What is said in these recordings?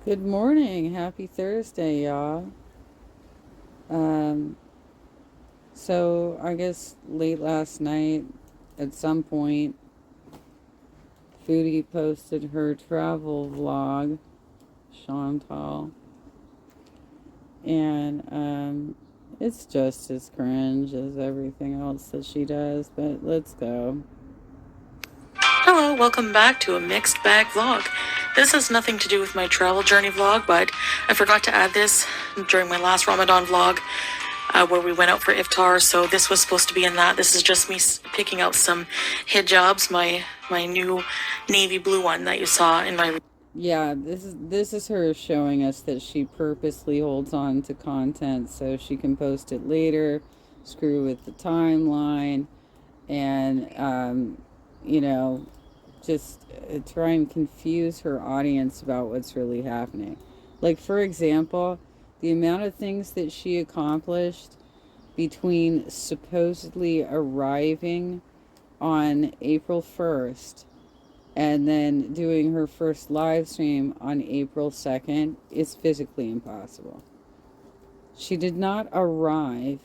Good morning. Happy Thursday, y'all. Um, so I guess late last night, at some point, Foody posted her travel vlog, Chantal, and it's just as cringe as everything else that she does, but let's go. Hello, welcome back to a mixed bag vlog. This has nothing to do with my travel journey vlog, but I forgot to add this during my last Ramadan vlog where we went out for iftar, so this was supposed to be in that. This is just me picking out some hijabs, my new navy blue one that you saw in my... Yeah, this is her showing us that she purposely holds on to content so she can post it later, screw with the timeline, and you know, just try and confuse her audience about what's really happening. Like, for example, the amount of things that she accomplished between supposedly arriving on April 1st and then doing her first live stream on April 2nd is physically impossible. She did not arrive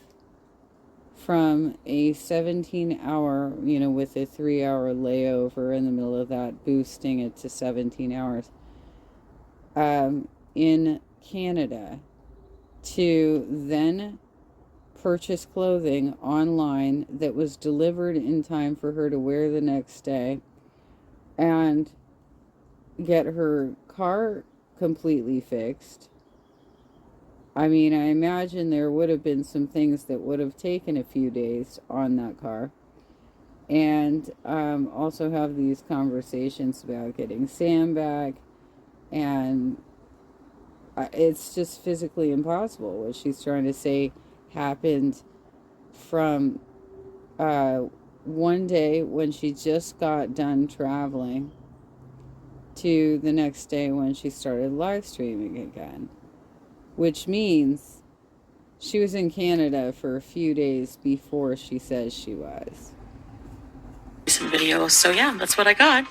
from a 17-hour, with a 3-hour layover in the middle of that, boosting it to 17 hours, in Canada, to then purchase clothing online that was delivered in time for her to wear the next day, and get her car completely fixed. I mean, I imagine there would have been some things that would have taken a few days on that car. And also have these conversations about getting Sam back. And it's just physically impossible. What she's trying to say happened from one day when she just got done traveling to the next day when she started live streaming again. Which means she was in Canada for a few days before she says she was. Some videos, so yeah, that's what I got.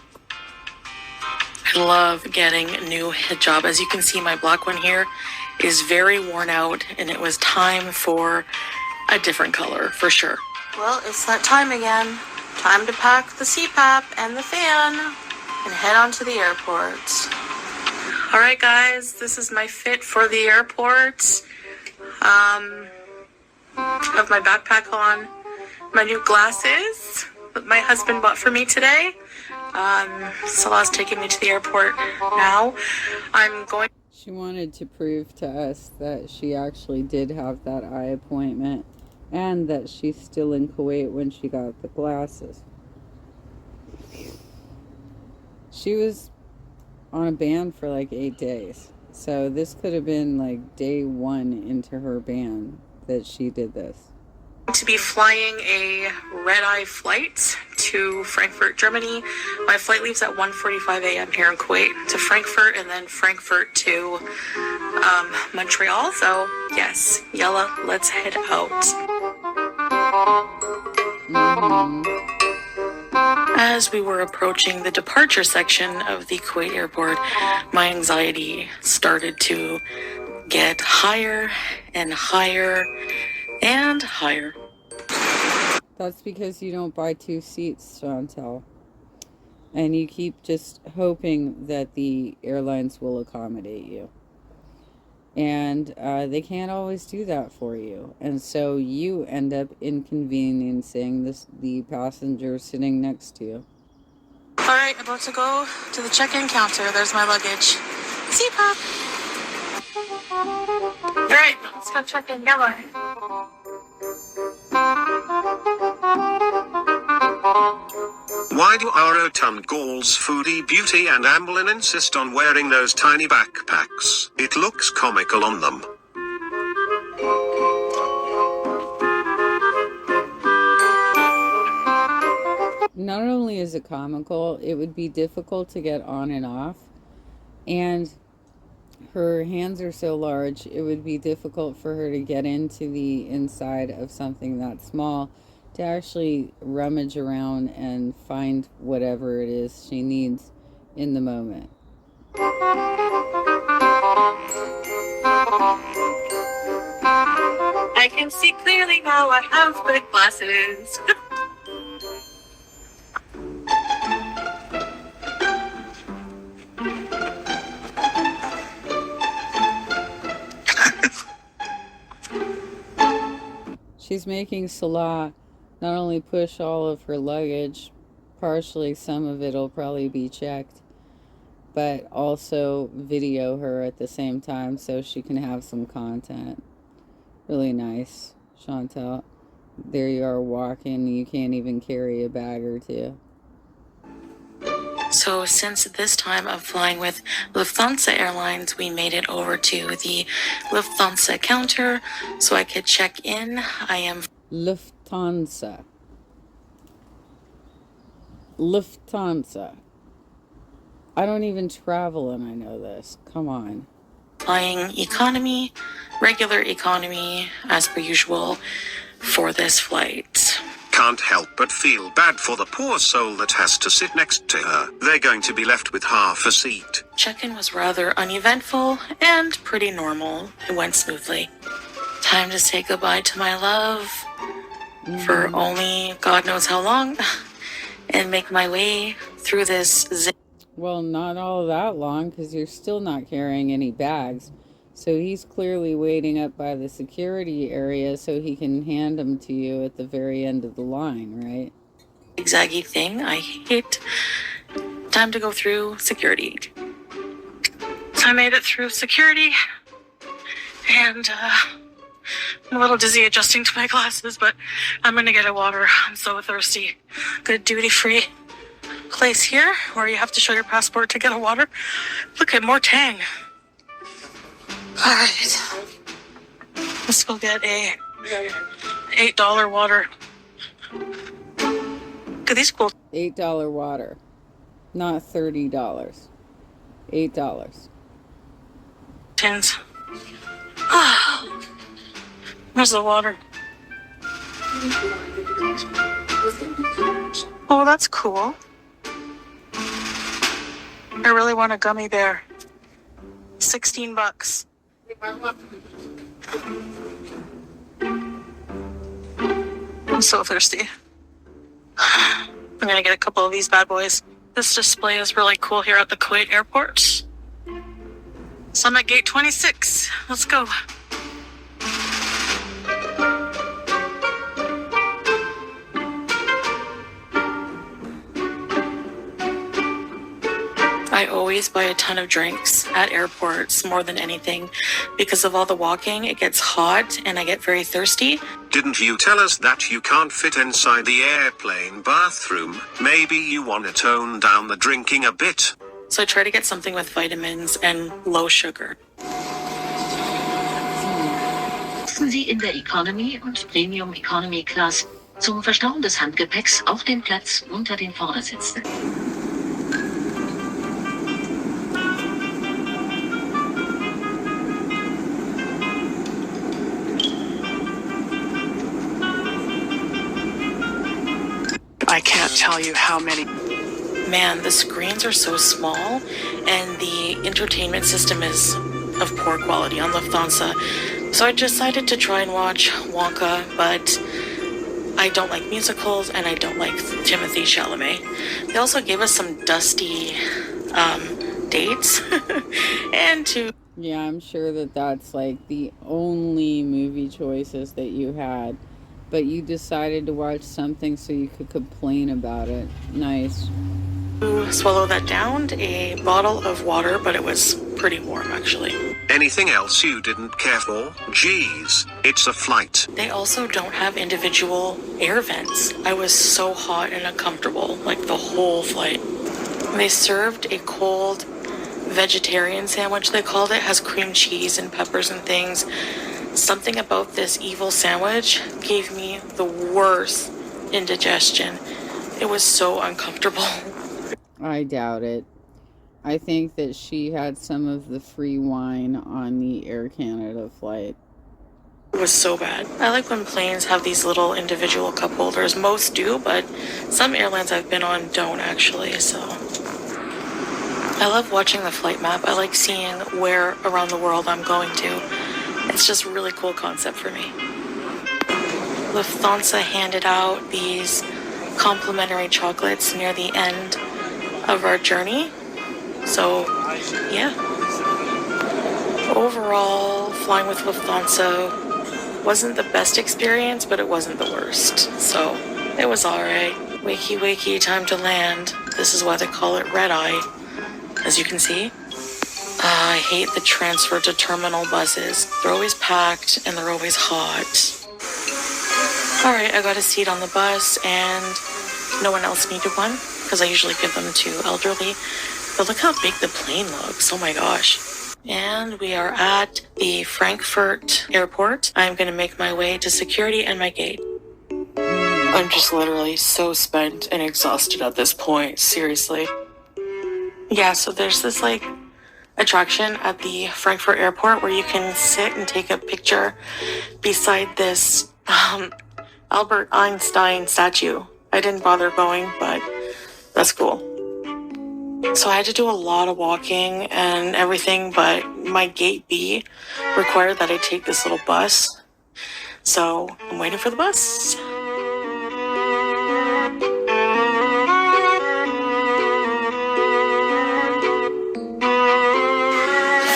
I love getting new hijab. As you can see, my black one here is very worn out, and it was time for a different color, for sure. Well, it's that time again. Time to pack the CPAP and the fan and head on to the airport. All right, guys, this is my fit for the airport. I have my backpack on, my new glasses that my husband bought for me today. Salah's taking me to the airport now. She wanted to prove to us that she actually did have that eye appointment and that she's still in Kuwait when she got the glasses. She was on a ban for like 8 days. So this could have been like day 1 into her ban that she did this. To be flying a red-eye flight to Frankfurt, Germany. My flight leaves at 1:45 a.m. here in Kuwait to Frankfurt, and then Frankfurt to Montreal. So yes, Yella, let's head out. As we were approaching the departure section of the Kuwait airport, my anxiety started to get higher and higher and higher. That's because you don't buy 2 seats, Chantal. And you keep just hoping that the airlines will accommodate you. And they can't always do that for you. And so you end up inconveniencing the passenger sitting next to you. All right, about to go to the check-in counter. There's my luggage. CPAP. All right, let's go check in. Yellow. Why do our rotund Gauls Foody, Beauty and Amberlin insist on wearing those tiny backpacks? It looks comical on them. Not only is it comical, it would be difficult to get on and off. And her hands are so large, it would be difficult for her to get into the inside of something that small to actually rummage around and find whatever it is she needs in the moment. I can see clearly now. I have good glasses. She's making Salah not only push all of her luggage, partially some of it'll probably be checked, but also video her at the same time so she can have some content. Really nice, Chantal. There you are walking, you can't even carry a bag or two. So since this time of flying with Lufthansa Airlines, we made it over to the Lufthansa counter so I could check in. I am Lufthansa. I don't even travel and I know this. Come on. flying economy, regular economy, as per usual, for this flight. Can't help but feel bad for the poor soul that has to sit next to her. They're going to be left with half a seat. Check-in was rather uneventful and pretty normal. It went smoothly. Time to say goodbye to my love for only God knows how long and make my way through this Well, not all that long because you're still not carrying any bags. So he's clearly waiting up by the security area so he can hand them to you at the very end of the line, right? zigzaggy thing I hate. Time to go through security. So I made it through security, and I'm a little dizzy adjusting to my glasses, but I'm gonna get a water. I'm so thirsty. Good duty-free place here where you have to show your passport to get a water. Look at more Tang. All right, let's go get a $8 water. Look at these cool $8 water, not $30. $8. tins. Where's the water? Oh, that's cool. I really want a gummy bear. $16. I'm so thirsty. I'm gonna get a couple of these bad boys. This display is really cool here at the Kuwait airport. So I'm at gate 26. Let's go. I always buy a ton of drinks at airports more than anything. Because of all the walking, it gets hot and I get very thirsty. Didn't you tell us that you can't fit inside the airplane bathroom? Maybe you want to tone down the drinking a bit. So I try to get something with vitamins and low sugar. Nutzen Sie in der Economy und Premium Economy Class zum Verstauen des Handgepäcks auch den Platz unter den Vordersitzen. I can't tell you how many. Man, the screens are so small and the entertainment system is of poor quality on Lufthansa. So I decided to try and watch Wonka, but I don't like musicals and I don't like Timothée Chalamet. They also gave us some dusty dates and Yeah, I'm sure that that's like the only movie choices that you had. But you decided to watch something so you could complain about it. Nice. swallow that down, a bottle of water, but it was pretty warm actually. Anything else you didn't care for? Geez, it's a flight. They also don't have individual air vents. I was so hot and uncomfortable, like the whole flight. They served a cold vegetarian sandwich, they called it, has cream cheese and peppers and things. Something about this evil sandwich gave me the worst indigestion. It was so uncomfortable. I doubt it. I think that she had some of the free wine on the Air Canada flight. It was so bad. I like when planes have these little individual cup holders. Most do, but some airlines I've been on don't actually, so. I love watching the flight map. I like seeing where around the world I'm going to. It's just a really cool concept for me. Lufthansa handed out these complimentary chocolates near the end of our journey. So, yeah. Overall, flying with Lufthansa wasn't the best experience, but it wasn't the worst. So, it was alright. Wakey, wakey, time to land. This is why they call it red eye, as you can see. I hate the transfer to terminal buses. They're always packed and they're always hot. Alright, I got a seat on the bus and no one else needed one because I usually give them to elderly. But look how big the plane looks. Oh my gosh. And we are at the Frankfurt airport. I'm going to make my way to security and my gate. I'm just literally so spent and exhausted at this point. Seriously. Yeah, so there's this like attraction at the Frankfurt airport where you can sit and take a picture beside this Albert Einstein statue. I didn't bother going, but that's cool. So I had to do a lot of walking and everything, but my gate B required that I take this little bus. So I'm waiting for the bus.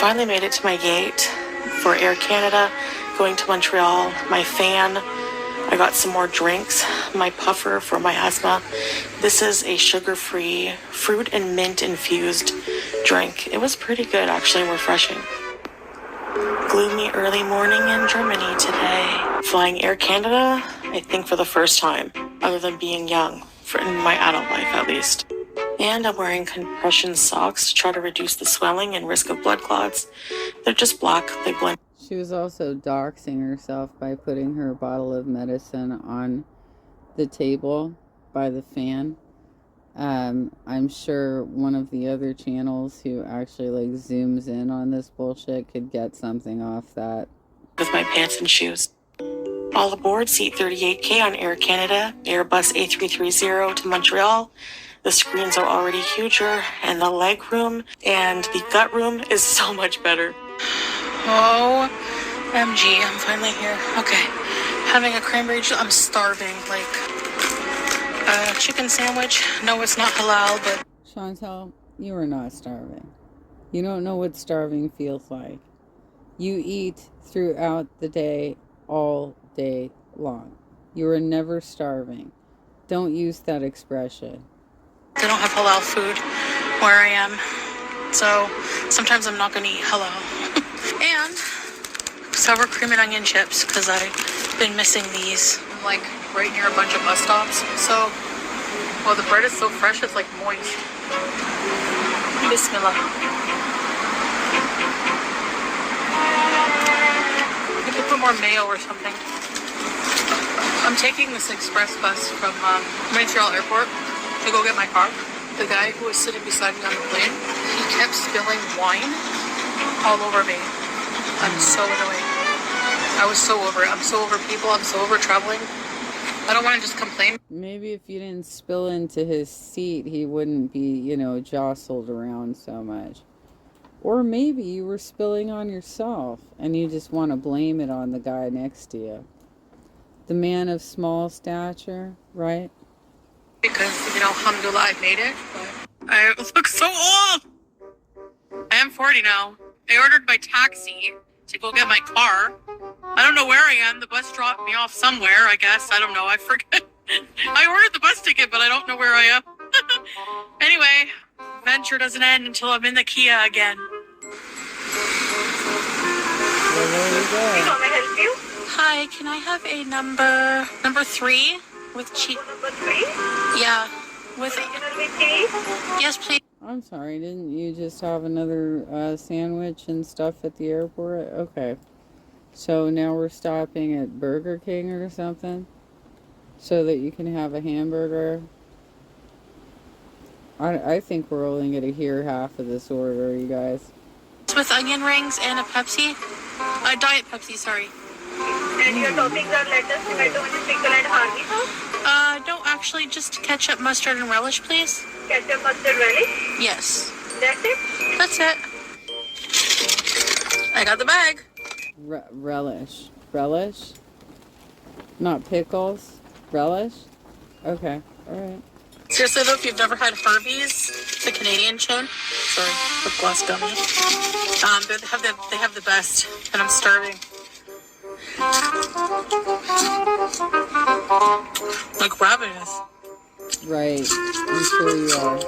Finally made it to my gate for Air Canada, going to Montreal. My fan. I got some more drinks, my puffer for my asthma. This is a sugar-free, fruit and mint infused drink. It was pretty good, actually, and refreshing. Gloomy early morning in Germany today. Flying Air Canada, I think for the first time, other than being young, in my adult life at least. And I'm wearing compression socks to try to reduce the swelling and risk of blood clots. They're just black, they blend. She was also doxing herself by putting her bottle of medicine on the table by the fan. I'm sure one of the other channels who actually like zooms in on this bullshit could get something off that. With my pants and shoes. All aboard, seat 38K on Air Canada, Airbus A330 to Montreal. The screens are already huger, and the leg room and the gut room is so much better. OMG, I'm finally here. Okay, having a cranberry juice. I'm starving. Like, a chicken sandwich. No, it's not halal, but... Chantal, you are not starving. You don't know what starving feels like. You eat throughout the day, all day long. You are never starving. Don't use that expression. They don't have halal food where I am, so sometimes I'm not going to eat halal. And sour cream and onion chips, because I've been missing these. I'm like right near a bunch of bus stops, so well, the bread is so fresh, it's like moist. Bismillah. You could put more mayo or something. I'm taking this express bus from Montreal Airport to go get my car. The guy who was sitting beside me on the plane, he kept spilling wine all over me. I'm so annoyed. I was so over it. I'm so over people. I'm so over traveling. I don't want to just complain. Maybe if you didn't spill into his seat, he wouldn't be, jostled around so much. Or maybe you were spilling on yourself and you just want to blame it on the guy next to you. The man of small stature, right? Because, alhamdulillah, I made it. But I look so old. I am 40 now. I ordered my taxi to go get my car. I don't know where I am. The bus dropped me off somewhere, I guess. I don't know. I forget. I ordered the bus ticket, but I don't know where I am. Anyway, adventure doesn't end until I'm in the Kia again. Well, there you go. How may I help you? Hi, can I have a number 3 with cheese? Number 3? Yeah, with cheese? Yes, please. I'm sorry, didn't you just have another sandwich and stuff at the airport? Okay. So now we're stopping at Burger King or something? So that you can have a hamburger? I think we're only going to hear half of this order, you guys. With onion rings and a Pepsi? A Diet Pepsi, sorry. And your toppings are lettuce, tomato, and pickle and harvey sauce? No, actually, just ketchup, mustard, and relish, please. Ketchup, mustard, relish? Yes. That's it? That's it. I got the bag. Relish. Relish? Not pickles? Relish? Okay. Alright. Seriously though, if you've never had Harvey's, the Canadian chain, sorry, lip gloss gummy, they have the best, and I'm starving. Like ravenous. Right. I'm sure you are.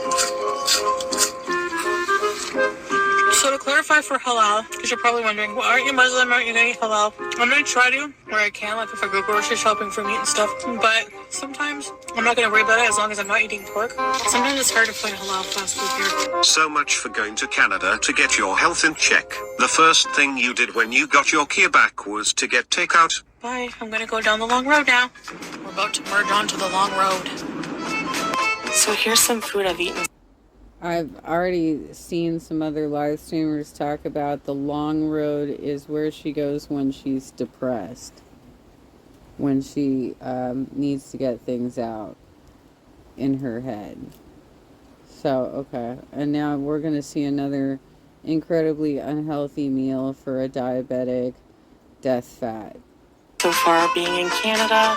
So to clarify for halal, because you're probably wondering, well, aren't you Muslim? Aren't you going to eat halal? I'm going to try to, where I can, like if I go grocery shopping for meat and stuff. But sometimes I'm not going to worry about it as long as I'm not eating pork. Sometimes it's hard to find halal fast food here. So much for going to Canada to get your health in check. The first thing you did when you got your Kia back was to get takeout. Bye. I'm going to go down the long road now. We're about to merge onto the long road. So here's some food I've eaten. I've already seen some other live streamers talk about the long road is where she goes when she's depressed. When she needs to get things out in her head. So, okay. And now we're going to see another incredibly unhealthy meal for a diabetic, death fat. So far, being in Canada,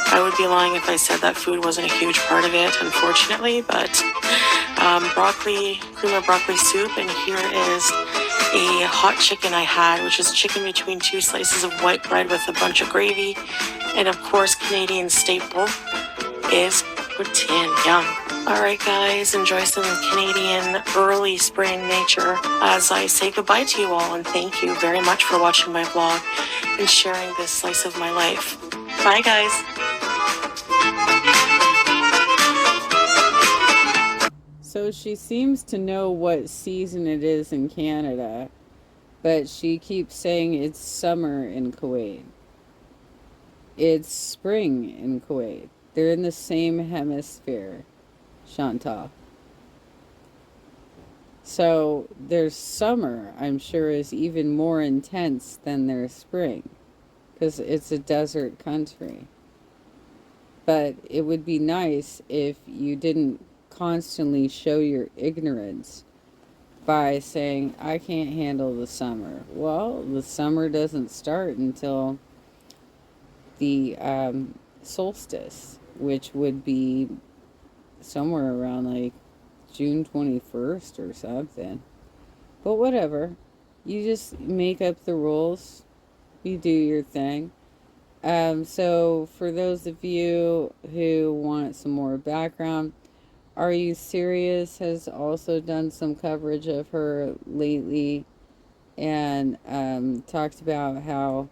I would be lying if I said that food wasn't a huge part of it, unfortunately, but cream of broccoli soup, and here is a hot chicken I had, which is chicken between two slices of white bread with a bunch of gravy, and of course, Canadian staple is poutine. Yum. Alright guys, enjoy some Canadian early spring nature as I say goodbye to you all, and thank you very much for watching my vlog and sharing this slice of my life. Bye guys. So she seems to know what season it is in Canada, but she keeps saying it's summer in Kuwait. It's spring in Kuwait. They're in the same hemisphere, Chantal. So their summer, I'm sure, is even more intense than their spring, because it's a desert country. But it would be nice if you didn't constantly show your ignorance by saying, I can't handle the summer. Well, the summer doesn't start until the solstice, which would be somewhere around like June 21st or something. But whatever. You just make up the rules. You do your thing. So for those of you who want some more background, Are You Serious has also done some coverage of her lately, and talked about how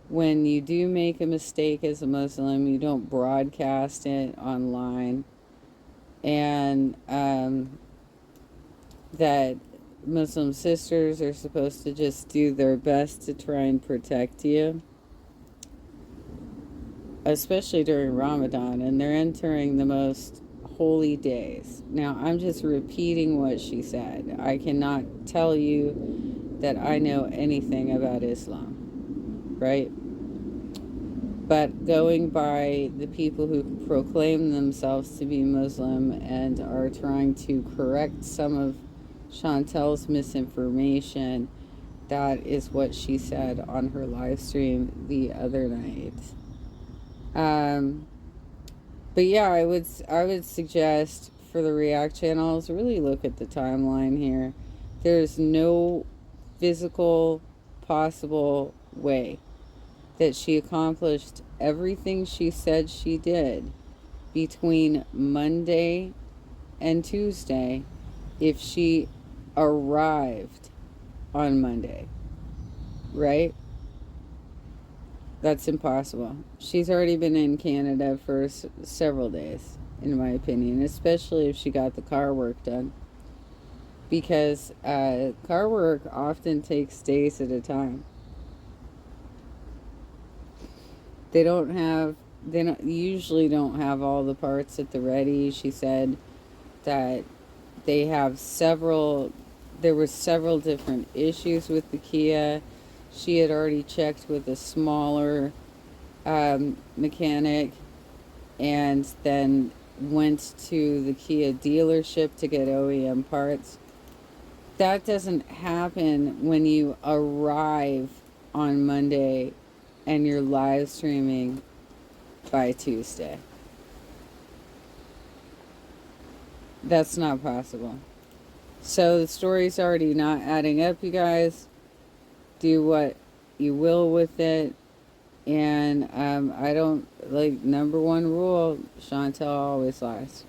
when you do make a mistake as a Muslim, you don't broadcast it online, and that Muslim sisters are supposed to just do their best to try and protect you, especially during Ramadan, and they're entering the most holy days. Now, I'm just repeating what she said. I cannot tell you that I know anything about Islam, right? But going by the people who proclaim themselves to be Muslim and are trying to correct some of Chantel's misinformation, that is what she said on her live stream the other night. But yeah, I would suggest for the React channels, really look at the timeline here. There's no physical possible way that she accomplished everything she said she did between Monday and Tuesday if she arrived on Monday, right? That's impossible. She's already been in Canada for several days, in my opinion, especially if she got the car work done. Because car work often takes days at a time. They usually don't have all the parts at the ready. She said that there were several different issues with the Kia. She had already checked with a smaller mechanic, and then went to the Kia dealership to get OEM parts. That doesn't happen when you arrive on Monday and you're live streaming by Tuesday. That's not possible. So the story's already not adding up, you guys. Do what you will with it. And I don't, like, number one rule, Chantel always lies.